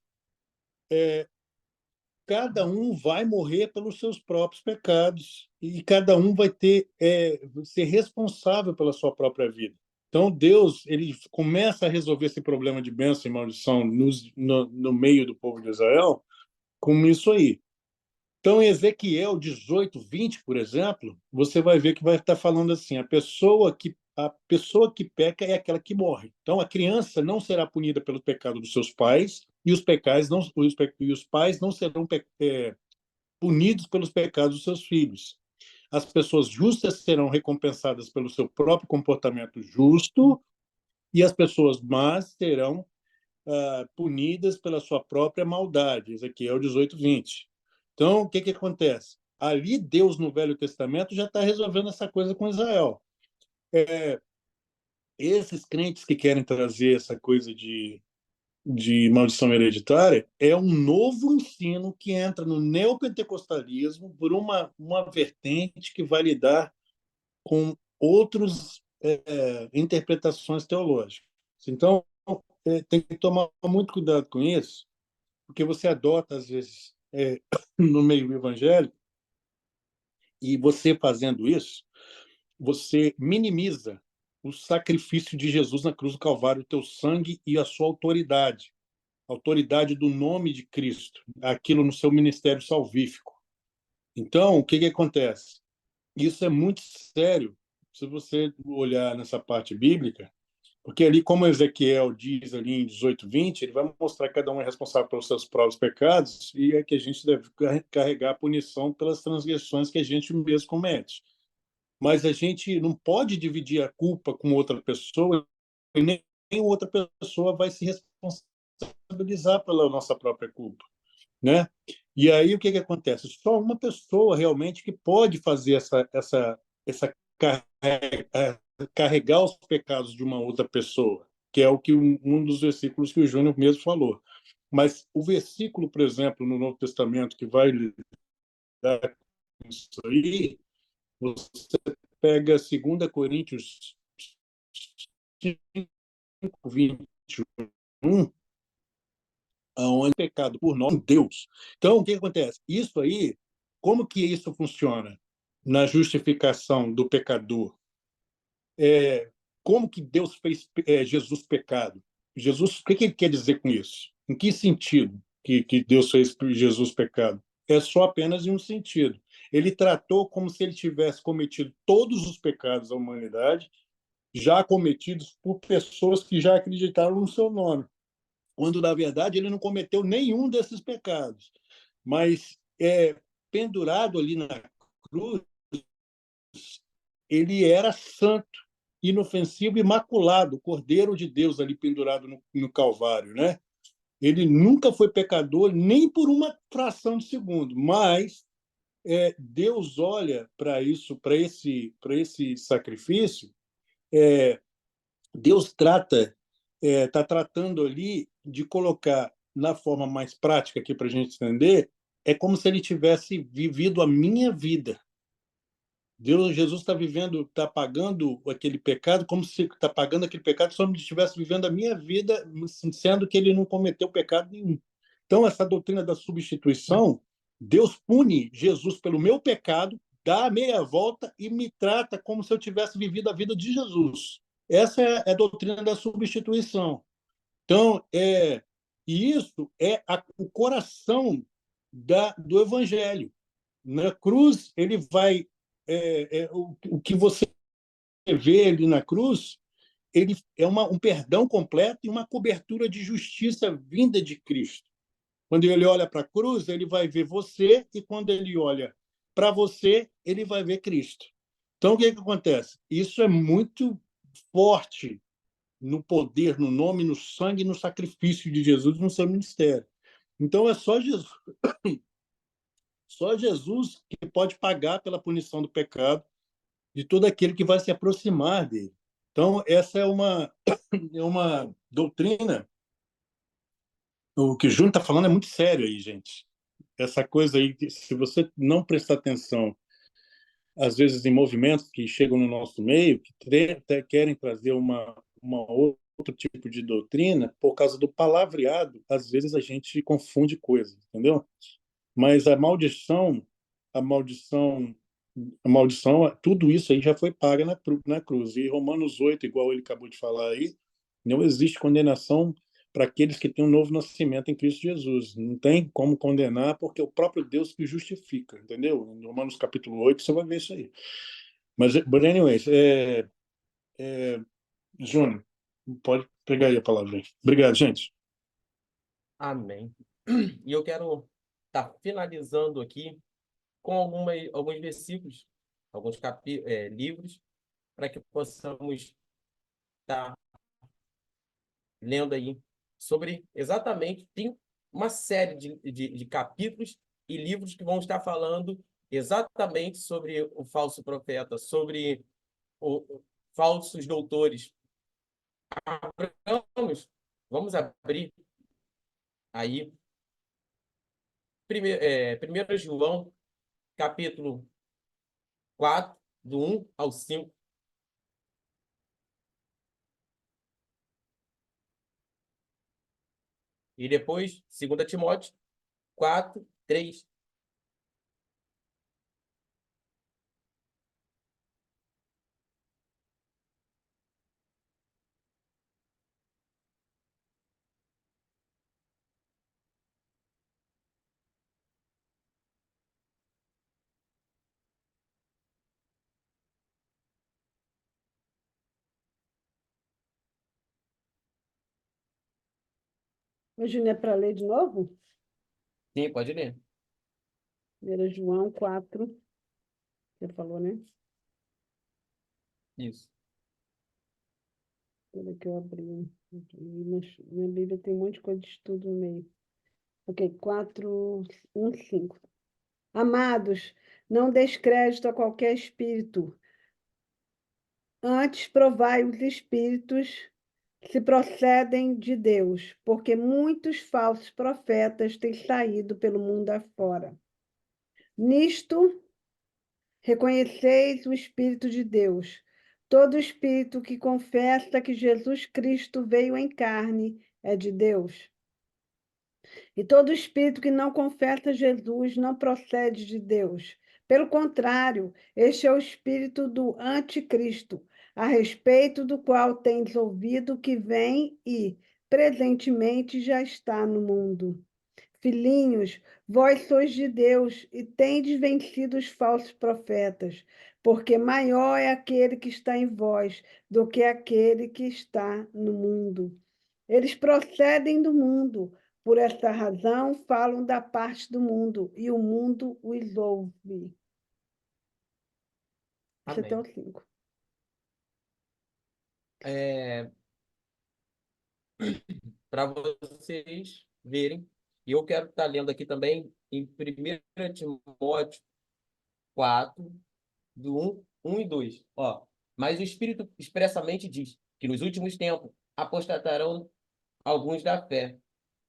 Cada um vai morrer pelos seus próprios pecados e cada um vai ser responsável pela sua própria vida. Então, Deus ele começa a resolver esse problema de bênção e maldição no meio do povo de Israel com isso aí. Então, em Ezequiel 18:20, por exemplo, você vai ver que vai estar falando assim: a pessoa que peca é aquela que morre. Então, a criança não será punida pelo pecado dos seus pais e os pais não serão punidos pelos pecados dos seus filhos. As pessoas justas serão recompensadas pelo seu próprio comportamento justo e as pessoas más serão punidas pela sua própria maldade. Ezequiel 18:20. Então, o que acontece? Ali, Deus, no Velho Testamento, já está resolvendo essa coisa com Israel. Esses crentes que querem trazer essa coisa de maldição hereditária é um novo ensino que entra no neopentecostalismo por uma vertente que vai lidar com outras interpretações teológicas. Então, tem que tomar muito cuidado com isso, porque você adota, às vezes, no meio evangélico, e você fazendo isso, você minimiza o sacrifício de Jesus na cruz do Calvário, o teu sangue e a sua autoridade, a autoridade do nome de Cristo, aquilo no seu ministério salvífico. Então, o que acontece? Isso é muito sério se você olhar nessa parte bíblica, porque ali, como Ezequiel diz ali em 18:20, ele vai mostrar que cada um é responsável pelos seus próprios pecados e é que a gente deve carregar a punição pelas transgressões que a gente mesmo comete. Mas a gente não pode dividir a culpa com outra pessoa e nem outra pessoa vai se responsabilizar pela nossa própria culpa, né? E aí o que acontece? Só uma pessoa realmente que pode fazer essa carregar os pecados de uma outra pessoa, que é o que um dos versículos que o Júnior mesmo falou. Mas o versículo, por exemplo, no Novo Testamento que vai lidar com isso aí, você pega 2 Coríntios 5:21, onde é pecado por nós, Deus. Então, o que acontece? Isso aí, como que isso funciona na justificação do pecador? Como que Deus fez Jesus pecado? Jesus, o que ele quer dizer com isso? Em que sentido que Deus fez Jesus pecado? É só apenas em um sentido. Ele tratou como se ele tivesse cometido todos os pecados da humanidade, já cometidos por pessoas que já acreditaram no seu nome, quando, na verdade, ele não cometeu nenhum desses pecados. Mas, pendurado ali na cruz, ele era santo, inofensivo, imaculado, o Cordeiro de Deus ali pendurado no Calvário, né? Ele nunca foi pecador, nem por uma fração de segundo, mas Deus olha para isso, para esse sacrifício, Deus está tratando ali de colocar na forma mais prática aqui para a gente entender, é como se ele tivesse vivido a minha vida. Jesus está vivendo, está pagando aquele pecado como se está pagando aquele pecado como se estivesse vivendo a minha vida, sendo que ele não cometeu pecado nenhum. Então, essa doutrina da substituição, Deus pune Jesus pelo meu pecado, dá a meia volta e me trata como se eu tivesse vivido a vida de Jesus. Essa é a doutrina da substituição. Então, e isso é o coração do Evangelho. Na cruz, ele vai. O que você vê ali na cruz, ele é um perdão completo e uma cobertura de justiça vinda de Cristo. Quando ele olha para a cruz, ele vai ver você, e quando ele olha para você, ele vai ver Cristo. Então, o que acontece? Isso é muito forte no poder, no nome, no sangue, no sacrifício de Jesus no seu ministério. Então, é só Jesus que pode pagar pela punição do pecado de todo aquele que vai se aproximar dele. Então, essa é uma doutrina. O que o Júnior está falando é muito sério aí, gente. Essa coisa aí, se você não prestar atenção, às vezes, em movimentos que chegam no nosso meio, que querem trazer outro tipo de doutrina, por causa do palavreado, às vezes a gente confunde coisas, entendeu? Mas a maldição, tudo isso aí já foi paga na cruz. E Romanos 8, igual ele acabou de falar aí, não existe condenação para aqueles que têm um novo nascimento em Cristo Jesus. Não tem como condenar, porque é o próprio Deus que justifica, entendeu? Em Romanos capítulo 8, você vai ver isso aí. But anyways, Júnior, pode pegar aí a palavra. Obrigado, gente. Amém. E eu quero estar finalizando aqui com alguns versículos, alguns livros, para que possamos estar lendo aí sobre exatamente, tem uma série de capítulos e livros que vão estar falando exatamente sobre o falso profeta, sobre falsos doutores. Vamos abrir aí. 1 João, capítulo 4, do 1 ao 5. E depois, 2 Timóteo 4, 3. O Júnior, é para ler de novo? Sim, pode ler. 1 João 4, você falou, né? Isso. Olha que eu abri. Minha Bíblia tem um monte de coisa de estudo no meio. Ok, 4, 1, 5. Amados, não deis crédito a qualquer espírito. Antes provai os espíritos se procedem de Deus, porque muitos falsos profetas têm saído pelo mundo afora. Nisto, reconheceis o Espírito de Deus. Todo espírito que confessa que Jesus Cristo veio em carne é de Deus. E todo espírito que não confessa Jesus não procede de Deus. Pelo contrário, este é o espírito do anticristo, a respeito do qual tens ouvido que vem e, presentemente, já está no mundo. Filhinhos, vós sois de Deus e tendes vencido os falsos profetas, porque maior é aquele que está em vós do que aquele que está no mundo. Eles procedem do mundo, por esta razão falam da parte do mundo, e o mundo os ouve. Isso até Amém. o 5. Para vocês verem, e eu quero estar lendo aqui também em 1 Timóteo 4, do 1 e 2. Ó, mas o Espírito expressamente diz que nos últimos tempos apostatarão alguns da fé,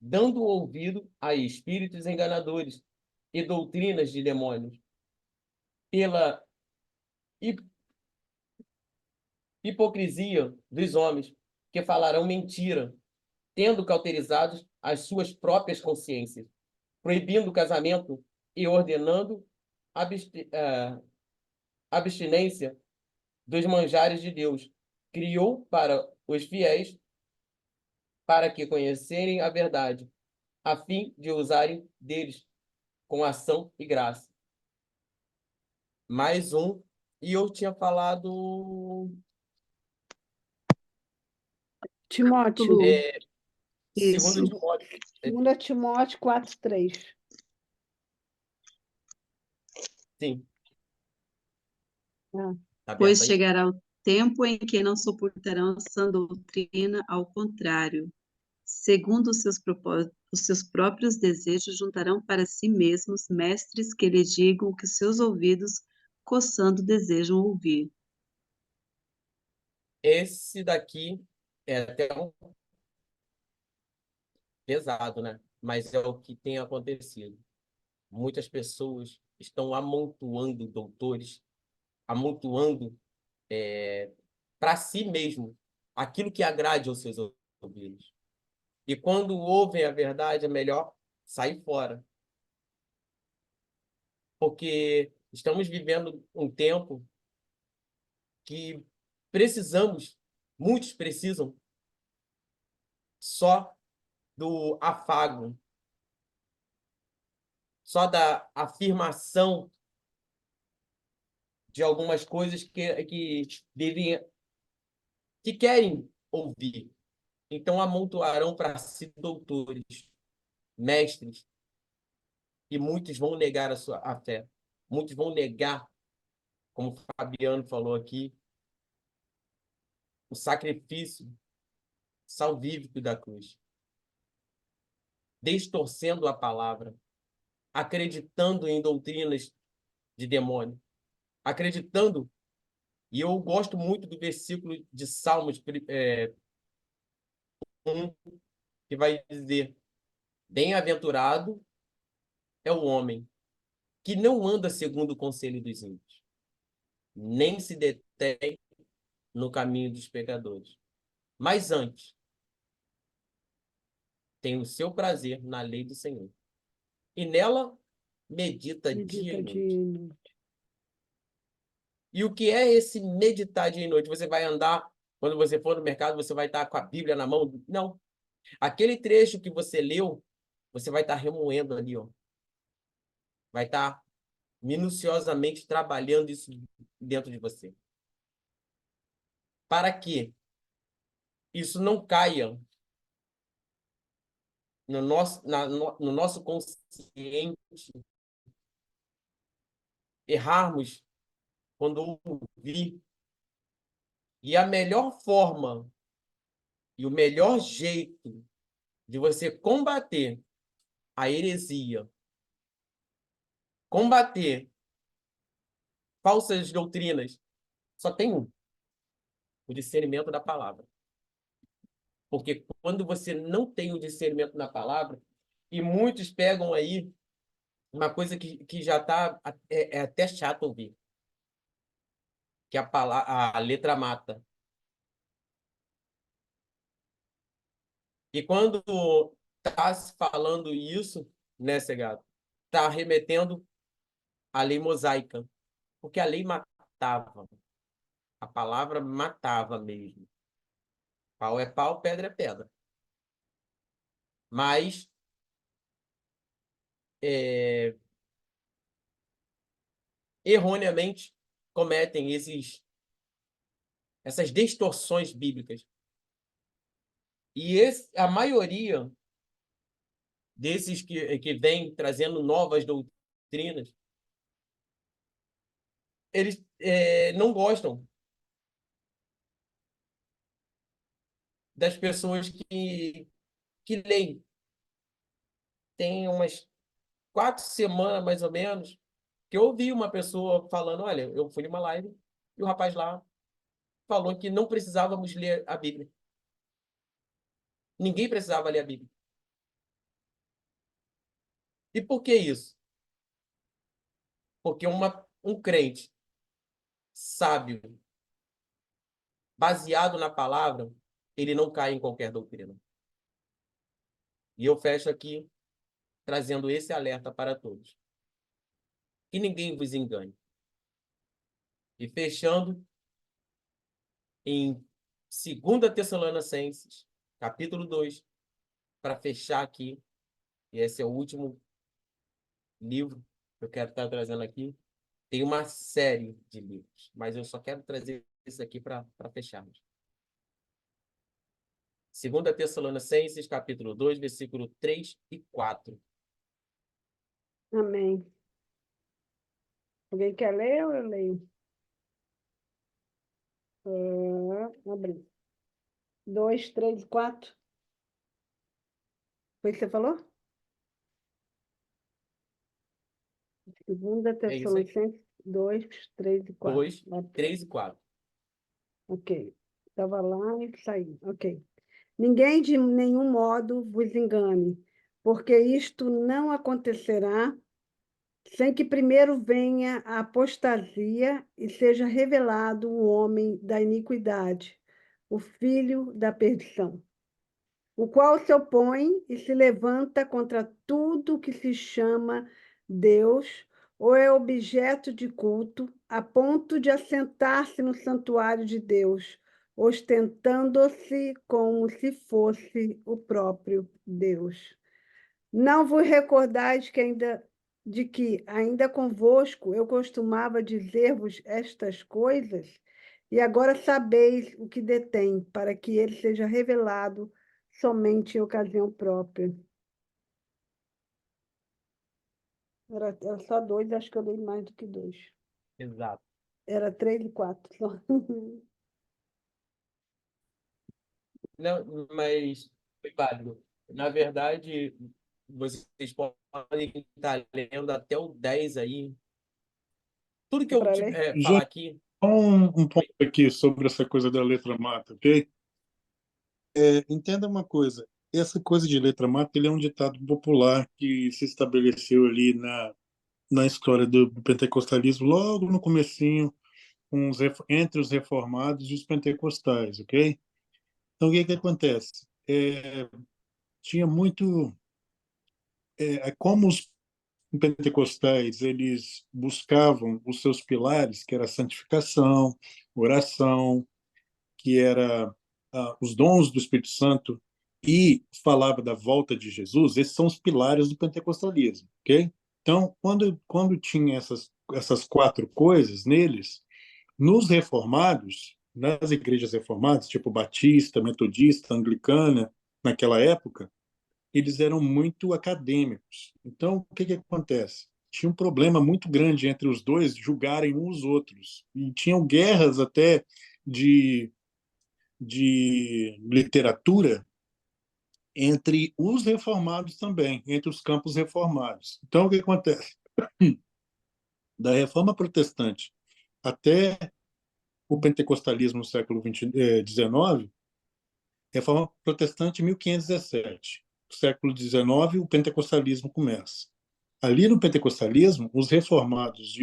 dando ouvido a espíritos enganadores e doutrinas de demônios, pela hipocrisia dos homens, que falarão mentira, tendo cauterizados as suas próprias consciências, proibindo o casamento e ordenando abstinência dos manjares de Deus. Criou para os fiéis, para que conhecerem a verdade, a fim de usarem deles com ação e graça. Mais um. E eu tinha falado... Timóteo, Isso. Segundo Timóteo. 2 Timóteo 4:3. Sim. Tá Pois aberto aí? chegará o tempo em que não suportarão sã doutrina, ao contrário, segundo os seus próprios desejos, juntarão para si mesmos mestres que lhe digam o que seus ouvidos, coçando, desejam ouvir. Esse daqui é até um pesado, né? Mas é o que tem acontecido. Muitas pessoas estão amontoando doutores, amontoando para si mesmo aquilo que agrade aos seus ouvidos. E quando ouvem a verdade, é melhor sair fora. Porque estamos vivendo um tempo que precisamos, muitos precisam só do afago, só da afirmação de algumas coisas que querem ouvir. Então amontoarão para si doutores, mestres, e muitos vão negar a fé. Muitos vão negar, como o Fabiano falou aqui, o sacrifício salvífico da cruz, distorcendo a palavra, acreditando em doutrinas de demônio, acreditando. E eu gosto muito do versículo de Salmos 1, que vai dizer: bem-aventurado é o homem que não anda segundo o conselho dos ímpios, nem se detém no caminho dos pecadores. Mas antes, tem o seu prazer na lei do Senhor. E nela medita dia e Medita dia noite. e noite. E o que é esse meditar dia e noite? Você vai andar, quando você for no mercado, você vai estar com a Bíblia na mão? Não. Aquele trecho que você leu, você vai estar remoendo ali, ó. Vai estar minuciosamente trabalhando isso dentro de você. Para que isso não caia no nosso consciente, errarmos quando ouvir. E a melhor forma e o melhor jeito de você combater a heresia, combater falsas doutrinas, só tem um: o discernimento da palavra. Porque quando você não tem o discernimento na palavra, e muitos pegam aí uma coisa que já está é até chato ouvir, que a letra mata. E quando está se falando isso, né, Cegado, está remetendo à lei mosaica, porque a lei matava, a palavra matava mesmo. Pau é pau, pedra é pedra. Mas erroneamente cometem essas distorções bíblicas. E a maioria desses que vem trazendo novas doutrinas, eles não gostam das pessoas que leem. Tem umas 4 semanas, mais ou menos, que eu ouvi uma pessoa falando: olha, eu fui numa live e o rapaz lá falou que não precisávamos ler a Bíblia. Ninguém precisava ler a Bíblia. E por que isso? Porque um crente sábio, baseado na palavra, ele não cai em qualquer doutrina. E eu fecho aqui trazendo esse alerta para todos. Que ninguém vos engane. E fechando em 2 Tessalonicenses, capítulo 2, para fechar aqui, e esse é o último livro que eu quero estar trazendo aqui. Tem uma série de livros, mas eu só quero trazer isso aqui para fecharmos. 2 Tessalonicenses, capítulo 2, versículo 3 e 4. Amém. Alguém quer ler ou eu leio? Abri. 2, 3, 4. Foi o que você falou? Segunda É isso aí. Tessalonicenses 2, 3 e 4. 2, 3 e 4. Ok. Estava lá e saí. Ok. Ninguém de nenhum modo vos engane, porque isto não acontecerá sem que primeiro venha a apostasia e seja revelado o homem da iniquidade, o filho da perdição, o qual se opõe e se levanta contra tudo que se chama Deus ou é objeto de culto, a ponto de assentar-se no santuário de Deus, ostentando-se como se fosse o próprio Deus. Não vos recordais de que ainda convosco eu costumava dizer-vos estas coisas? E agora sabeis o que detém, para que ele seja revelado somente em ocasião própria. Era só 2, acho que eu dei mais do que 2. Exato. Era 3 e 4 só. Não, mas foi válido. Na verdade, vocês podem estar lendo até o 10 aí. Tudo que eu Para ler? falar Gente, aqui. só um ponto aqui sobre essa coisa da letra mata, ok? Entenda uma coisa. Essa coisa de letra mata, ele é um ditado popular que se estabeleceu ali na história do pentecostalismo, logo no comecinho, entre os reformados e os pentecostais, ok? Então, o que que acontece? Tinha muito... como os pentecostais, eles buscavam os seus pilares, que era a santificação, oração, que era os dons do Espírito Santo, e falava da volta de Jesus. Esses são os pilares do pentecostalismo, ok? Então, quando tinha essas quatro coisas neles, nos reformados, nas igrejas reformadas, tipo batista, metodista, anglicana, naquela época, eles eram muito acadêmicos. Então, o que que acontece? Tinha um problema muito grande entre os dois julgarem uns os outros. E tinham guerras até de, de literatura entre os reformados também, entre os campos reformados. Então, o que acontece? Da Reforma Protestante até o pentecostalismo no século XIX, Reforma Protestante 1517. No século XIX, o pentecostalismo começa. Ali no pentecostalismo, os reformados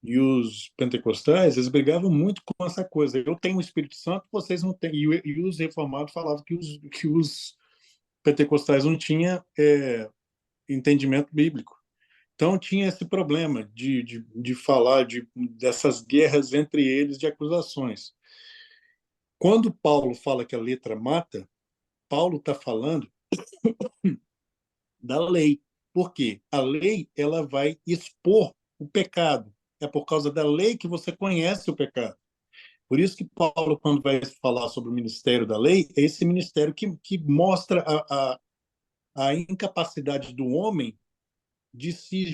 e os pentecostais, eles brigavam muito com essa coisa. Eu tenho o Espírito Santo, vocês não têm. E os reformados falavam que os pentecostais não tinham entendimento bíblico. Então tinha esse problema de falar dessas guerras entre eles de acusações. Quando Paulo fala que a letra mata, Paulo está falando da lei. Por quê? A lei ela vai expor o pecado. É por causa da lei que você conhece o pecado. Por isso que Paulo, quando vai falar sobre o ministério da lei, é esse ministério que mostra a incapacidade do homem de se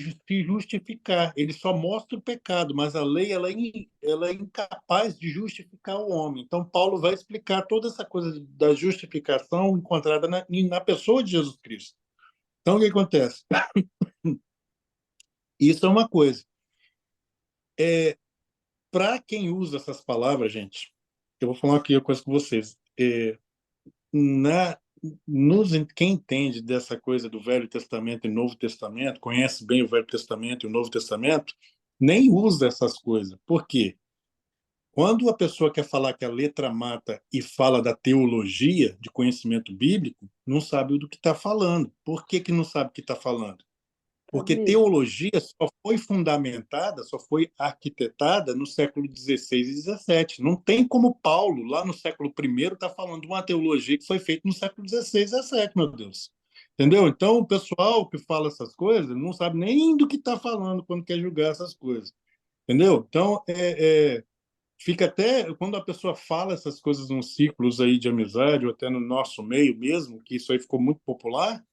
justificar. Ele só mostra o pecado, mas a lei ela é incapaz de justificar o homem. Então, Paulo vai explicar toda essa coisa da justificação encontrada na pessoa de Jesus Cristo. Então, o que acontece? Isso é uma coisa. Para quem usa essas palavras, gente, eu vou falar aqui uma coisa com vocês. Na, quem entende dessa coisa do Velho Testamento e Novo Testamento, conhece bem o Velho Testamento e o Novo Testamento, nem usa essas coisas. Por quê? Quando a pessoa quer falar que a letra mata e fala da teologia, de conhecimento bíblico, não sabe do que está falando. Por que não sabe o que está falando? Porque Mesmo. teologia só foi fundamentada, só foi arquitetada no século XVI e XVII. Não tem como Paulo, lá no século I, estar falando de uma teologia que foi feita no século XVI e XVII, meu Deus. Entendeu? Então, o pessoal que fala essas coisas não sabe nem do que está falando quando quer julgar essas coisas. Entendeu? Então, fica até, quando a pessoa fala essas coisas nos ciclos aí de amizade, ou até no nosso meio mesmo, que isso aí ficou muito popular,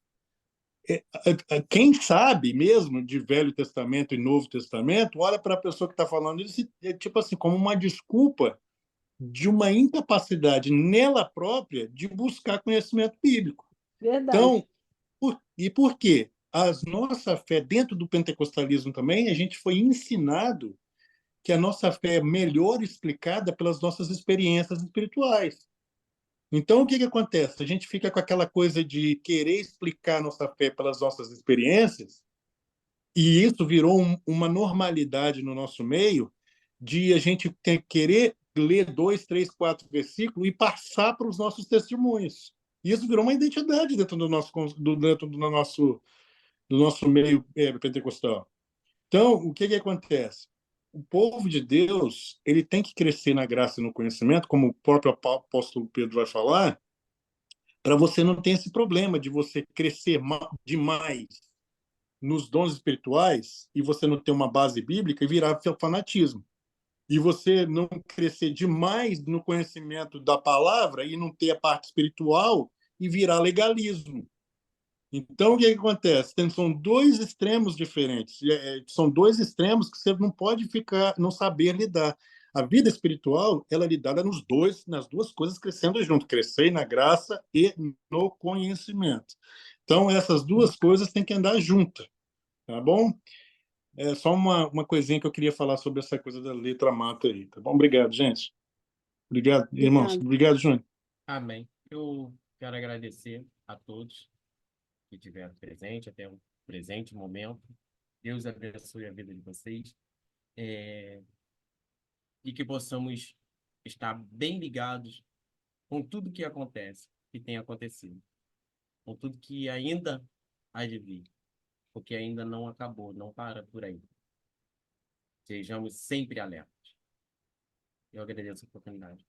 quem sabe mesmo de Velho Testamento e Novo Testamento, olha para a pessoa que está falando isso, tipo assim, como uma desculpa de uma incapacidade nela própria de buscar conhecimento bíblico. Verdade. Então, e por quê? A nossa fé, dentro do pentecostalismo também, a gente foi ensinado que a nossa fé é melhor explicada pelas nossas experiências espirituais. Então, o que acontece? A gente fica com aquela coisa de querer explicar a nossa fé pelas nossas experiências, e isso virou uma normalidade no nosso meio, de a gente querer ler 2, 3, 4 versículos e passar para os nossos testemunhos. E isso virou uma identidade dentro do nosso meio pentecostal. Então, o que acontece? O povo de Deus, ele tem que crescer na graça e no conhecimento, como o próprio apóstolo Pedro vai falar, para você não ter esse problema de você crescer demais nos dons espirituais e você não ter uma base bíblica e virar fanatismo. E você não crescer demais no conhecimento da palavra e não ter a parte espiritual e virar legalismo. Então, o que acontece? São dois extremos diferentes. São dois extremos que você não pode não saber lidar. A vida espiritual, ela é lidada nas duas coisas crescendo junto, crescer na graça e no conhecimento. Então, essas duas coisas têm que andar juntas, tá bom? É só uma coisinha que eu queria falar sobre essa coisa da letra mata aí, tá bom? Obrigado, gente. Obrigado, irmãos. Obrigada. Obrigado, Júnior. Amém. Eu quero agradecer a todos que estiveram presentes até o presente momento. Deus abençoe a vida de vocês, e que possamos estar bem ligados com tudo que acontece, que tem acontecido, com tudo que ainda há de vir, porque ainda não acabou, não para por aí. Sejamos sempre alertas. Eu agradeço a oportunidade.